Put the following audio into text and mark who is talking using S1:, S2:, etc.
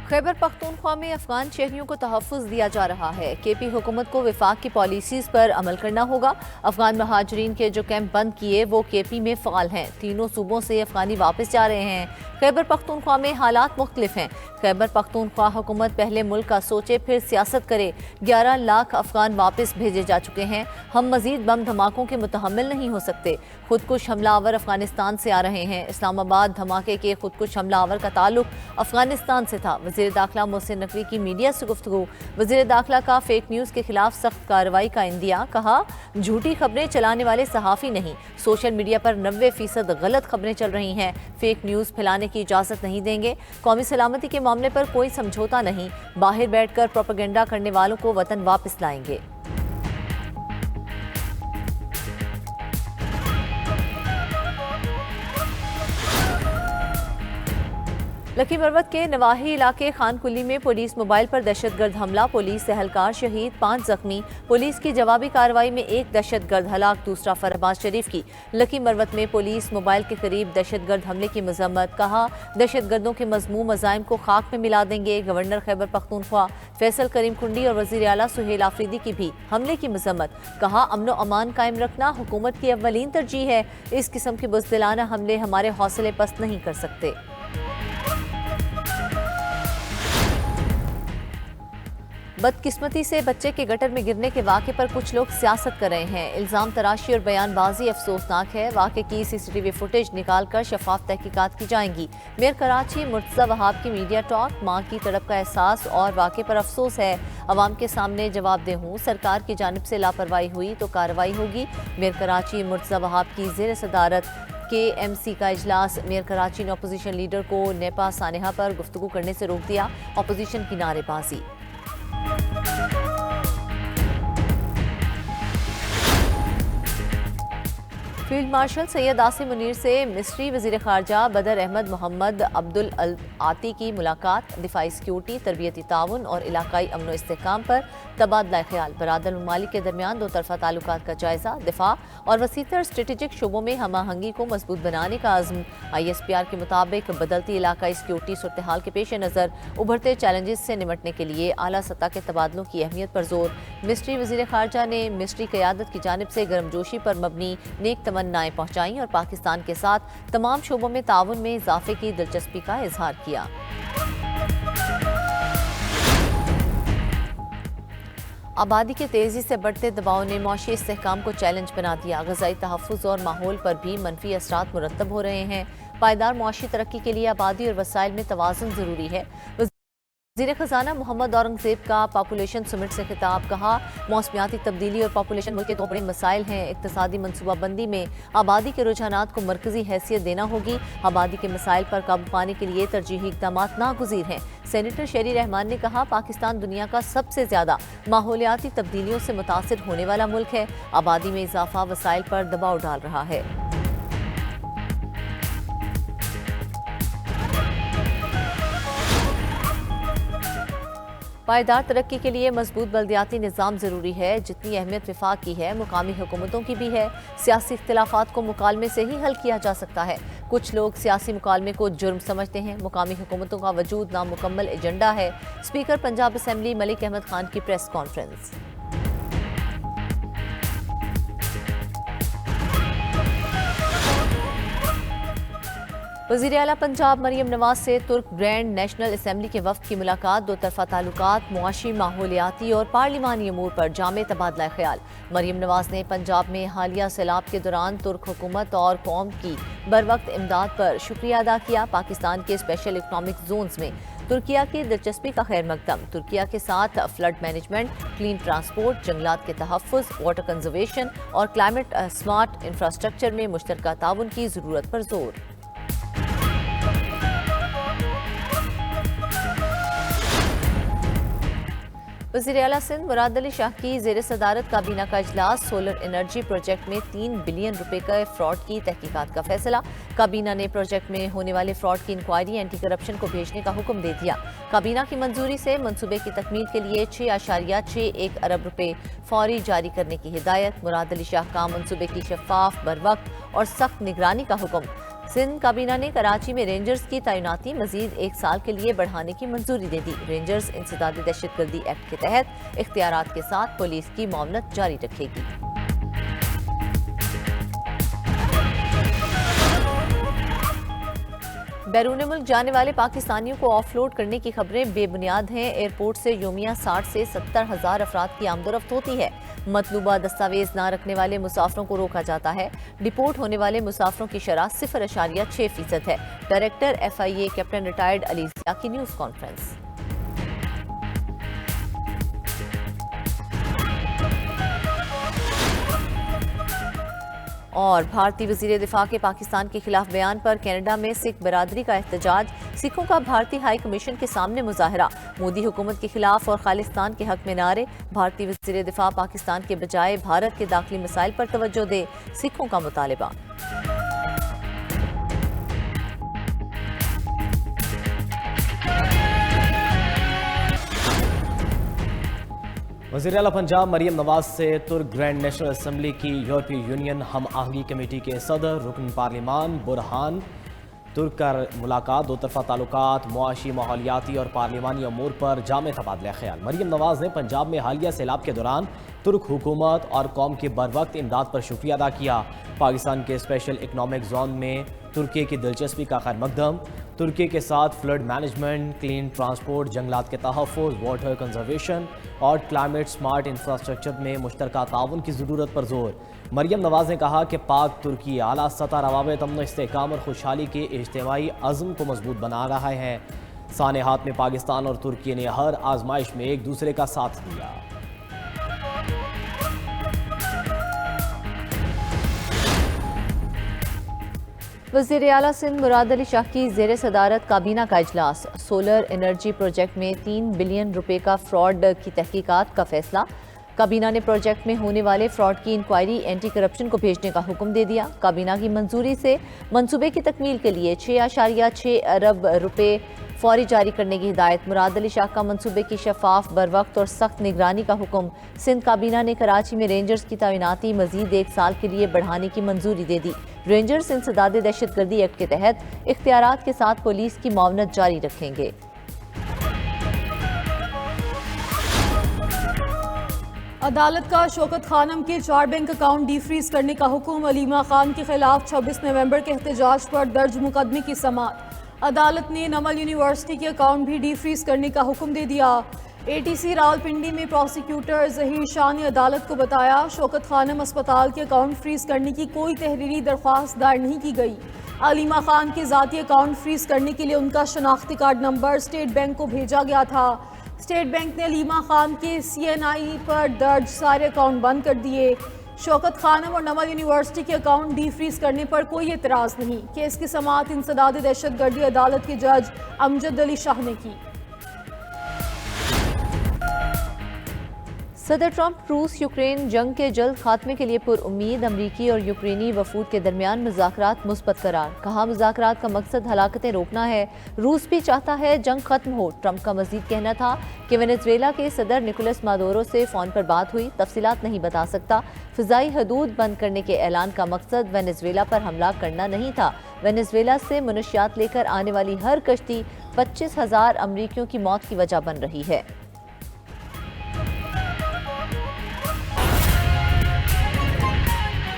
S1: खैबर पख्तूनख्वा में अफगान शहरियों को तहफ़्फ़ुज़ दिया जा रहा है। केपी हुकूमत को वफाक की पॉलिसीज़ पर अमल करना होगा। अफगान महाजरीन के जो कैंप बंद किए वो केपी में फ़ाल हैं। तीनों सूबों से अफगानी वापस जा रहे हैं। खैबर पख्तूनख्वा में हालात मुख्तलिफ हैं। खैबर पख्तूनख्वा हुकूमत पहले मुल्क का सोचे फिर सियासत करे। 11 लाख अफगान वापस भेजे जा चुके हैं। हम मजीद बम धमाकों के मुतहम्मिल नहीं हो सकते। खुदकुश हमलावर अफगानिस्तान से आ रहे हैं। इस्लामाबाद धमाके के खुदकुश हमलावर का ताल्लुक अफगानिस्तान से था। वज़ीर दाखिला मोहसिन नकवी की मीडिया से गुफ्तगू। वज़ीर दाखिला का फेक न्यूज़ के खिलाफ सख्त कार्रवाई का इंदिया। कहा, झूठी खबरें चलाने वाले सहाफ़ी नहीं, सोशल मीडिया पर 90% गलत खबरें चल रही हैं। फेक न्यूज़ फैलाने की इजाज़त नहीं देंगे। कौमी सलामती के मामले पर कोई समझौता नहीं। बाहर बैठकर प्रोपेगेंडा करने वालों को वतन वापस लाएंगे। लकी मरवत के नवाही इलाके खान कुली में पुलिस मोबाइल पर दहशतगर्द हमला, पुलिस एहलकार शहीद, 5 जख्मी। पुलिस की जवाबी कार्रवाई में एक दहशतगर्द हलाक, दूसरा फरहबाज शरीफ की। लकी मरवत में पुलिस मोबाइल के करीब दहशतगर्द हमले की मजम्मत। कहा, दहशतगर्दों के मजमूम अज़ाइम को खाक में मिला देंगे। गवर्नर खैबर पख्तूनख्वा फैसल करीम कुंडी और वज़ीर आला सुहेल आफरीदी की भी हमले की मजम्मत। कहा, अमन व अमान कायम रखना हुकूमत की अव्वलीन तरजीह है। इस किस्म के बुज़दिलाना हमले हमारे हौसले पस्त नहीं कर सकते। बदकिस्मती से बच्चे के गटर में गिरने के वाक़े पर कुछ लोग सियासत कर रहे हैं। इल्ज़ाम तराशी और बयानबाजी अफसोसनाक है। वाक़े की CCTV फुटेज निकाल कर शफाफ तहकीकात की जाएंगी। मेयर कराची मुर्तज़ा वहाब की मीडिया टॉक, माँ की तड़प का एहसास और वाक़े पर अफसोस है। अवाम के सामने जवाबदेह हूँ, सरकार की जानिब से लापरवाही हुई तो कार्रवाई होगी। मेयर कराची मुर्तज़ा वहाब की ज़ेर सदारत KMC का इजलास। मेयर कराची ने अपोजिशन लीडर को नेपा सानेहा पर गुफ्तगू करने से रोक दिया। अपोजिशन की नारेबाजी। फील्ड मार्शल सैयद आसिम मुनीर से मिस्री वज़ीर ख़ारजा बदर अहमद मोहम्मद अब्दुल अल आती की मुलाकात। दिफाई सिक्योरिटी, तरबियती ताउन और इलाकाई अमन इस्तेहकाम पर तबादला ख्याल। बरादर ममालिक के दरमियान दो तरफ़ा ताल्लुकात का जायज़ा। दिफा और वसीतर स्ट्रेटेजिक शोबों में हम आहंगी को मजबूत बनाने का आज़म। ISPR के मुताबिक बदलती इलाकाई सिक्योरिटी सूरत हाल के पेश नज़र उभरते चैलेंजेस से निमटने के लिए आला सतह के तबादलों की अहमियत पर जोर। मिस्री वज़ीर ख़ारजा ने मिस्री क़यादत की जानिब से गर्मजोशी पर मबनी नेक तमन्नाएं पहुँचाई और पाकिस्तान के साथ तमाम शोबों में ताउन में इजाफे की दिलचस्पी का इजहार किया। आबादी के तेज़ी से बढ़ते दबाव ने मौशी इस्तेहकाम को चैलेंज बना दिया। ग़ज़ाई तहफ़्फ़ुज़ और माहौल पर भी मनफी असरात मुरतब हो रहे हैं। पायदार मौशी तरक्की के लिए आबादी और वसाइल में तवाज़ुन ज़रूरी है। वज़ीर ख़ज़ाना मोहम्मद औरंगज़ेब का पॉपुलेशन समिट से खिताब। कहा, मौसमियाती तब्दीली और पॉपुलेशन मुल्क के दो बड़े मसाइल हैं। इक़्तिसादी मनसूबाबंदी में आबादी के रुझानात को मरकज़ी हैसियत देना होगी। आबादी के मसाइल पर काबू पाने के लिए तरजीही इक़दाम नागुज़ीर हैं। सेनेटर शेरी रहमान ने कहा, पाकिस्तान दुनिया का सबसे ज़्यादा माहौलियाती तब्दीलियों से मुतासिर होने वाला मुल्क है। आबादी में इजाफा वसाइल पर दबाव डाल रहा है। पायदार तरक्की के लिए मजबूत बल्दियाती निज़ाम ज़रूरी है। जितनी अहमियत वफाक की है, मुकामी हुकूमतों की भी है। सियासी इख्तिलाफात को मुकालमे से ही हल किया जा सकता है। कुछ लोग सियासी मुकालमे को जुर्म समझते हैं। मुकामी हुकूमतों का वजूद नामुकम्मल एजेंडा है। स्पीकर पंजाब असम्बली मलिक अहमद खान की प्रेस कॉन्फ्रेंस। वज़ीर आला पंजाब मरियम नवाज से तुर्क ग्रैंड नेशनल असम्बली के वफ़द की मुलाकात। दो तरफ़ा ताल्लुकात, मुआशी, माहौलियाती और पार्लिमानी अमूर पर जामे तबादला ख्याल। मरियम नवाज ने पंजाब में हालिया सैलाब के दौरान तुर्क हुकूमत और कौम की बरवक्त इमदाद पर शुक्रिया अदा किया। पाकिस्तान के स्पेशल इकनॉमिक जोन्स में तुर्किया की दिलचस्पी का खैर मकदम। तुर्किया के साथ फ्लड मैनेजमेंट, क्लीन ट्रांसपोर्ट, जंगलात के तहफ़्फ़ुज़, वाटर कंजर्वेशन और क्लाइमेट स्मार्ट इंफ्रास्ट्रक्चर में मुश्तरका ताउन की ज़रूरत पर जोर। वज़ीर आला सिंध मुराद अली शाह की ज़ेर सदारत काबीना का इजलास। सोलर एनर्जी प्रोजेक्ट में 3 बिलियन रुपए का फ्रॉड की तहकीकात का फैसला। काबीना ने प्रोजेक्ट में होने वाले फ्रॉड की इंक्वायरी एंटी करप्शन को भेजने का हुक्म दे दिया। काबीना की मंजूरी से मंसूबे की तकमील के लिए 6.61 अरब रुपए फौरी जारी करने की हिदायत। मुराद अली शाह का मंसूबे की शफाफ, बरवक्त और सख्त निगरानी का हुक्म। سندھ کابینہ نے کراچی میں رینجرز کی تعیناتی مزید 1 سال کے لیے بڑھانے کی منظوری دے دی۔ رینجرز انسداد دہشت گردی ایکٹ کے تحت اختیارات کے ساتھ پولیس کی معاونت جاری رکھے گی۔ بیرون ملک جانے والے پاکستانیوں کو آف لوڈ کرنے کی خبریں بے بنیاد ہیں۔ ایئرپورٹ سے یومیہ 60 سے 70 ہزار افراد کی آمد و رفت ہوتی ہے۔ مطلوبہ دستاویز نہ رکھنے والے مسافروں کو روکا جاتا ہے۔ ڈپورٹ ہونے والے مسافروں کی شرح 0.6% ہے۔ ڈائریکٹر FIA کیپٹن ریٹائرڈ علی ضیاء کی نیوز کانفرنس۔ اور بھارتی وزیر دفاع کے پاکستان کے خلاف بیان پر کینیڈا میں سکھ برادری کا احتجاج، سکھوں کا بھارتی ہائی کمیشن کے سامنے مظاہرہ، مودی حکومت کے خلاف اور خالصتان کے حق میں نعرے، بھارتی وزیر دفاع پاکستان کے بجائے بھارت کے داخلی مسائل پر توجہ دے، سکھوں کا مطالبہ۔
S2: وزیراعلیٰ پنجاب مریم نواز سے ترک گرینڈ نیشنل اسمبلی کی یورپی یونین ہم آہنگی کمیٹی کے صدر رکن پارلیمان برہان ترک کا ملاقات، دو طرفہ تعلقات، معاشی، ماحولیاتی اور پارلیمانی امور پر جامع تبادلہ خیال۔ مریم نواز نے پنجاب میں حالیہ سیلاب کے دوران ترک حکومت اور قوم کی بروقت امداد پر شکریہ ادا کیا۔ پاکستان کے اسپیشل اکنامک زون میں ترکی کی دلچسپی کا خیر مقدم، ترکی کے ساتھ فلڈ مینجمنٹ، کلین ٹرانسپورٹ، جنگلات کے تحفظ، واٹر کنزرویشن اور کلائمیٹ سمارٹ انفراسٹرکچر میں مشترکہ تعاون کی ضرورت پر زور۔ مریم نواز نے کہا کہ پاک ترکی اعلیٰ سطح روابط امن و استحکام اور خوشحالی کے اجتماعی عزم کو مضبوط بنا رہا ہے۔ سانحات میں پاکستان اور ترکی نے ہر آزمائش میں ایک دوسرے کا ساتھ دیا۔
S1: وزیر اعلیٰ سندھ مراد علی شاہ کی زیر صدارت کابینہ کا اجلاس، سولر انرجی پروجیکٹ میں 3 بلین روپے کا فراڈ کی تحقیقات کا فیصلہ۔ کابینہ نے پروجیکٹ میں ہونے والے فراڈ کی انکوائری اینٹی کرپشن کو بھیجنے کا حکم دے دیا۔ کابینہ کی منظوری سے منصوبے کی تکمیل کے لیے 6.6 ارب روپے فوری جاری کرنے کی ہدایت۔ مراد علی شاہ کا منصوبے کی شفاف، بروقت اور سخت نگرانی کا حکم۔ سندھ کابینہ نے کراچی میں رینجرز کی تعیناتی مزید 1 سال کے لیے بڑھانے کی منظوری دے دی۔ رینجرز انسداد دہشت گردی ایکٹ کے تحت اختیارات کے ساتھ پولیس کی معاونت جاری رکھیں گے۔
S3: عدالت کا شوکت خانم کے 4 بینک اکاؤنٹ ڈی فریز کرنے کا حکم، علیمہ خان کے خلاف 26 نومبر کے احتجاج پر درج مقدمے کی سماعت۔ عدالت نے نمل یونیورسٹی کے اکاؤنٹ بھی ڈی فریز کرنے کا حکم دے دیا۔ ATC راولپنڈی میں پروسیکیوٹر ظہیر شاہ نے عدالت کو بتایا، شوکت خانم اسپتال کے اکاؤنٹ فریز کرنے کی کوئی تحریری درخواست دائر نہیں کی گئی۔ علیمہ خان کے ذاتی اکاؤنٹ فریز کرنے کے لیے ان کا شناختی کارڈ نمبر اسٹیٹ بینک کو بھیجا گیا تھا۔ اسٹیٹ بینک نے علیمہ خان کے CNI پر درج سارے اکاؤنٹ بند کر دیے۔ شوکت خانم اور نمل یونیورسٹی کے اکاؤنٹ ڈی فریز کرنے پر کوئی اعتراض نہیں۔ کیس کی سماعت انسداد دہشت گردی عدالت کے جج امجد علی شاہ نے کی۔
S1: صدر ٹرمپ روس یوکرین جنگ کے جلد خاتمے کے لیے پر امید، امریکی اور یوکرینی وفود کے درمیان مذاکرات مثبت قرار۔ کہا مذاکرات کا مقصد ہلاکتیں روکنا ہے، روس بھی چاہتا ہے جنگ ختم ہو۔ ٹرمپ کا مزید کہنا تھا کہ وینزویلا کے صدر نکولس مادورو سے فون پر بات ہوئی، تفصیلات نہیں بتا سکتا۔ فضائی حدود بند کرنے کے اعلان کا مقصد وینزویلا پر حملہ کرنا نہیں تھا۔ وینزویلا سے منشیات لے کر آنے والی ہر کشتی 25,000 امریکیوں کی موت کی وجہ بن رہی ہے۔